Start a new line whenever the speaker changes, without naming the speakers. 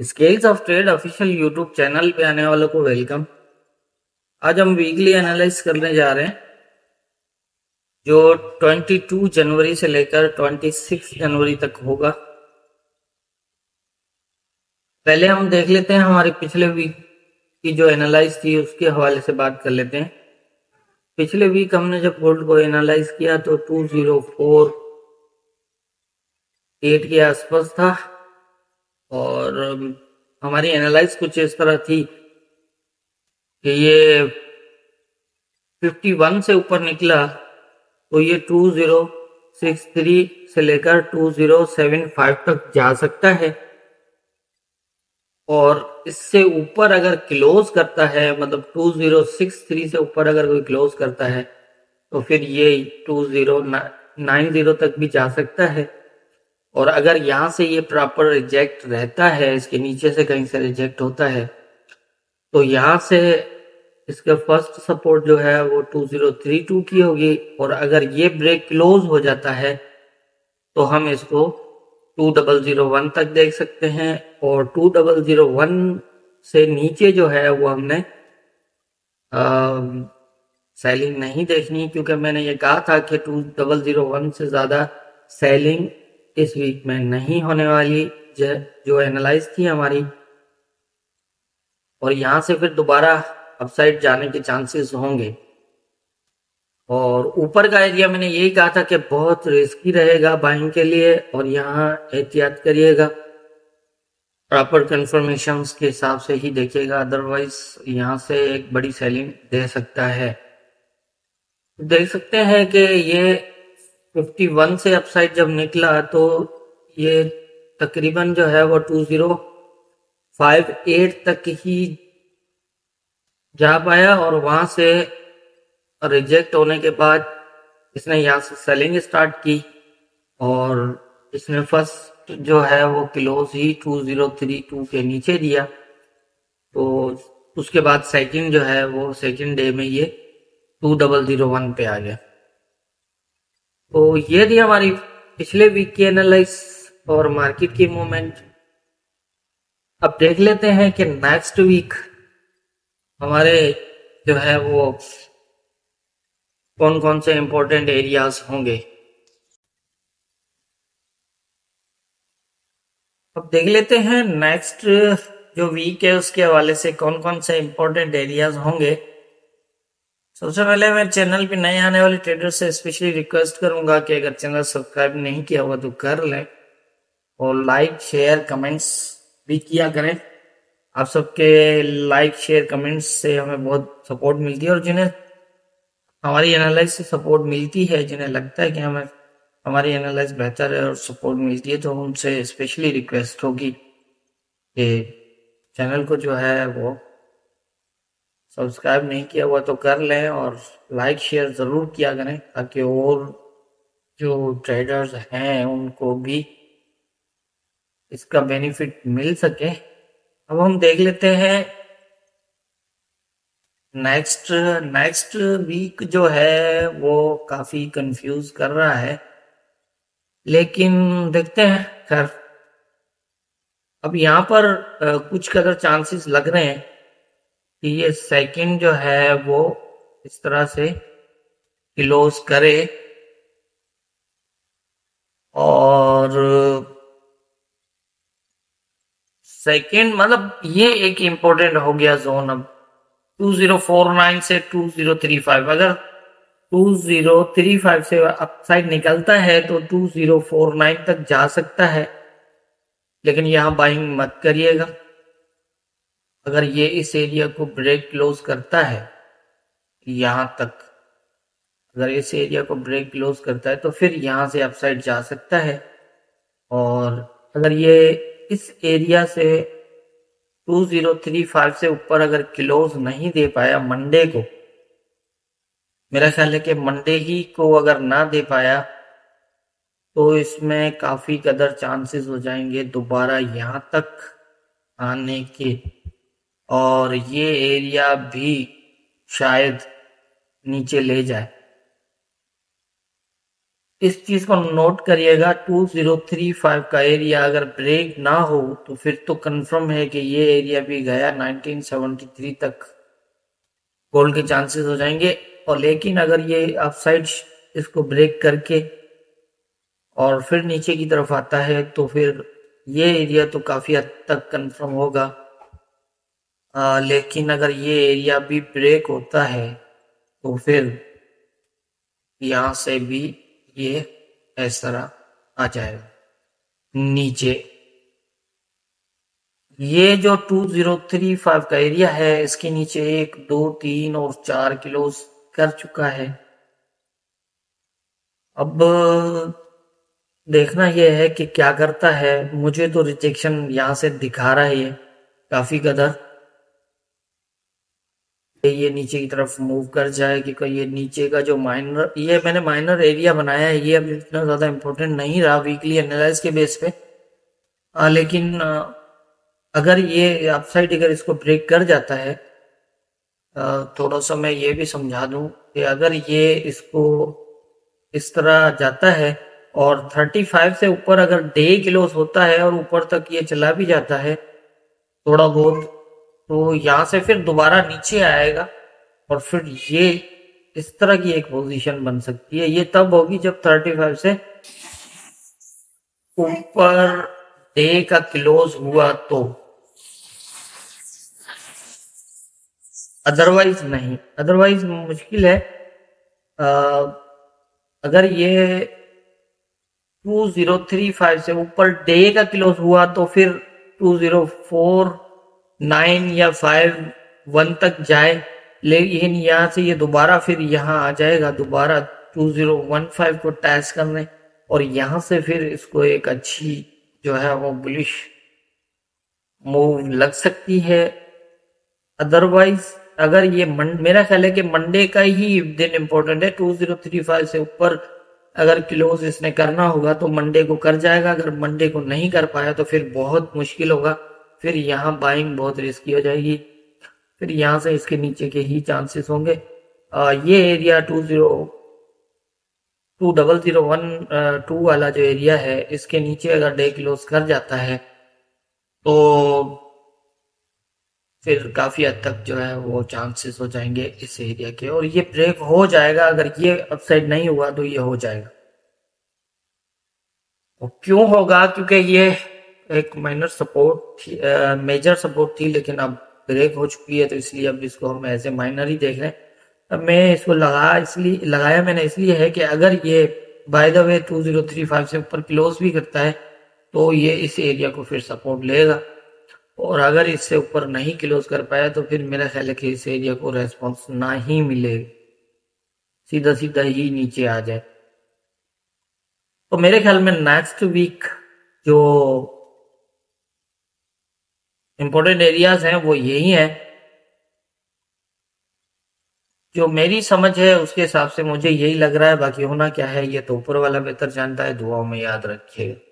Scales of trade official YouTube channel पे आने वालों को वेलकम। आज हम वीकली एनालाइज करने जा रहे हैं जो 22 जनवरी से लेकर 26 जनवरी तक होगा। पहले हम देख लेते हैं हमारे पिछले वीक की जो एनालाइज थी उसके हवाले से बात कर लेते हैं। पिछले वीक हमने जब गोल्ड को एनालाइज किया तो 2048 के आसपास था और हमारी एनालाइज कुछ इस तरह थी कि ये 51 से ऊपर निकला तो ये 2063 से लेकर 2075 तक जा सकता है और इससे ऊपर अगर क्लोज करता है, मतलब 2063 से ऊपर अगर कोई क्लोज करता है तो फिर ये 2090 तक भी जा सकता है। और अगर यहाँ से ये प्रॉपर रिजेक्ट रहता है, इसके नीचे से कहीं से रिजेक्ट होता है, तो यहाँ से इसका फर्स्ट सपोर्ट जो है वो 2032 की होगी और अगर ये ब्रेक क्लोज हो जाता है तो हम इसको 2001 तक देख सकते हैं। और 2001 से नीचे जो है वो हमने सेलिंग नहीं देखनी, क्योंकि मैंने ये कहा था कि 2001 से ज़्यादा सेलिंग इस वीक में नहीं होने वाली जो एनालाइज थी हमारी। और यहाँ से फिर दोबारा अपसाइड जाने के चांसेस होंगे। और ऊपर का एरिया मैंने यही कहा था कि बहुत रिस्की रहेगा बाइंग के लिए और यहाँ एहतियात करिएगा, प्रॉपर कंफर्मेशन के हिसाब से ही देखिएगा, अदरवाइज यहाँ से एक बड़ी सेलिंग दे सकता है। देख सकते हैं कि ये 51 से अपसाइड जब निकला तो ये तकरीबन जो है वो 2058 तक ही जा पाया और वहां से रिजेक्ट होने के बाद इसने यहाँ से सेलिंग स्टार्ट की और इसने फर्स्ट जो है वो क्लोज ही 2032 के नीचे दिया। तो उसके बाद सेकंड जो है वो सेकंड डे में ये 2001 पे आ गया। तो ये थी हमारी पिछले वीक की एनालाइज और मार्केट की मूवमेंट। अब देख लेते हैं कि नेक्स्ट वीक हमारे जो है वो कौन कौन से इंपॉर्टेंट एरियाज होंगे। अब देख लेते हैं नेक्स्ट जो वीक है उसके हवाले से कौन कौन से इंपॉर्टेंट एरियाज होंगे। सबसे पहले मैं चैनल पे नए आने वाले ट्रेडर से स्पेशली रिक्वेस्ट करूंगा कि अगर चैनल सब्सक्राइब नहीं किया हुआ तो कर लें और लाइक शेयर कमेंट्स भी किया करें। आप सबके लाइक शेयर कमेंट्स से हमें बहुत सपोर्ट मिलती है और जिन्हें हमारी एनालाइज से सपोर्ट मिलती है, जिन्हें लगता है कि हमें हमारी एनालाइज बेहतर है और सपोर्ट मिलती है, तो उनसे स्पेशली रिक्वेस्ट होगी कि चैनल को जो है वो सब्सक्राइब नहीं किया हुआ तो कर लें और लाइक शेयर ज़रूर किया करें ताकि और जो ट्रेडर्स हैं उनको भी इसका बेनिफिट मिल सके। अब हम देख लेते हैं नेक्स्ट वीक जो है वो काफ़ी कंफ्यूज कर रहा है, लेकिन देखते हैं। खैर अब यहाँ पर कुछ कदर चांसेस लग रहे हैं कि ये सेकंड जो है वो इस तरह से क्लोज करे और सेकंड मतलब ये एक इम्पोर्टेंट हो गया जोन। अब 2049 से 2035, अगर 2035 से अपसाइड निकलता है तो 2049 तक जा सकता है, लेकिन यहाँ बाइंग मत करिएगा। अगर ये इस एरिया को ब्रेक क्लोज करता है यहाँ तक, अगर इस एरिया को ब्रेक क्लोज करता है तो फिर यहाँ से अपसाइड जा सकता है। और अगर ये इस एरिया से 2035 से ऊपर अगर क्लोज नहीं दे पाया मंडे को, मेरा ख्याल है कि मंडे ही को अगर ना दे पाया तो इसमें काफ़ी कदर चांसेस हो जाएंगे दोबारा यहाँ तक आने के और ये एरिया भी शायद नीचे ले जाए। इस चीज को नोट करिएगा, 2035 का एरिया अगर ब्रेक ना हो तो फिर तो कंफर्म है कि ये एरिया भी गया 1973 तक, गोल्ड के चांसेस हो जाएंगे। और लेकिन अगर ये अपसाइड इसको ब्रेक करके और फिर नीचे की तरफ आता है तो फिर ये एरिया तो काफी हद तक कंफर्म होगा। लेकिन अगर ये एरिया भी ब्रेक होता है तो फिर यहाँ से भी ये इस तरह आ जाएगा नीचे। ये जो 2035 का एरिया है इसके नीचे 1, 2, 3 और 4 किलोज कर चुका है। अब देखना यह है कि क्या करता है। मुझे तो रिजेक्शन यहां से दिखा रहा है काफी कदर, ये नीचे की तरफ मूव कर जाए, क्योंकि ये नीचे का जो माइनर, ये मैंने माइनर एरिया बनाया है, ये अब इतना ज्यादा इंपॉर्टेंट नहीं रहा वीकली एनालाइज के बेस पे। लेकिन अगर ये अपसाइड अगर इसको ब्रेक कर जाता है, थोड़ा सा मैं ये भी समझा दूं कि अगर ये इसको इस तरह जाता है और 35 से ऊपर अगर डे क्लोज होता है और ऊपर तक ये चला भी जाता है थोड़ा बहुत, तो यहाँ से फिर दोबारा नीचे आएगा और फिर ये इस तरह की एक पोजीशन बन सकती है। ये तब होगी जब 35 से ऊपर डे का क्लोज हुआ तो, अदरवाइज नहीं, अदरवाइज मुश्किल है। अगर ये 2035 से ऊपर डे का क्लोज हुआ तो फिर 2049 या 51 तक जाए, लेकिन यहाँ से ये दोबारा फिर यहाँ आ जाएगा दोबारा 2015 को टैच करने, और यहाँ से फिर इसको एक अच्छी जो है वो बुलिश मूव लग सकती है। अदरवाइज अगर ये मेरा ख्याल है कि मंडे का ही दिन इंपॉर्टेंट है। 2035 से ऊपर अगर क्लोज इसने करना होगा तो मंडे को कर जाएगा, अगर मंडे को नहीं कर पाया तो फिर बहुत मुश्किल होगा, फिर यहाँ बाइंग बहुत रिस्की हो जाएगी, फिर यहाँ से इसके नीचे के ही चांसेस होंगे। ये एरिया 2001 वाला जो एरिया है इसके नीचे अगर डे क्लोज कर जाता है तो फिर काफी हद तक जो है वो चांसेस हो जाएंगे इस एरिया के, और ये ब्रेक हो जाएगा। अगर ये अपसाइड नहीं हुआ तो ये हो जाएगा। और क्यों होगा? क्योंकि ये एक माइनर सपोर्ट थी, मेजर सपोर्ट थी, लेकिन अब ब्रेक हो चुकी है तो इसलिए अब इसको हम एज ए माइनर ही देख रहे हैं। अब मैं इसको लगाया मैंने इसलिए है कि अगर ये बाय द वे 2035 से ऊपर क्लोज भी करता है तो ये इस एरिया को फिर सपोर्ट लेगा, और अगर इससे ऊपर नहीं क्लोज कर पाया तो फिर मेरा ख्याल है कि इस एरिया को रेस्पॉन्स ना ही मिले, सीधा सीधा ही नीचे आ जाए। तो मेरे ख्याल में नेक्स्ट वीक जो इंपॉर्टेंट एरियाज हैं वो यही हैं, जो मेरी समझ है उसके हिसाब से मुझे यही लग रहा है। बाकी होना क्या है ये तो ऊपर वाला बेहतर जानता है। दुआओं में याद रखिएगा।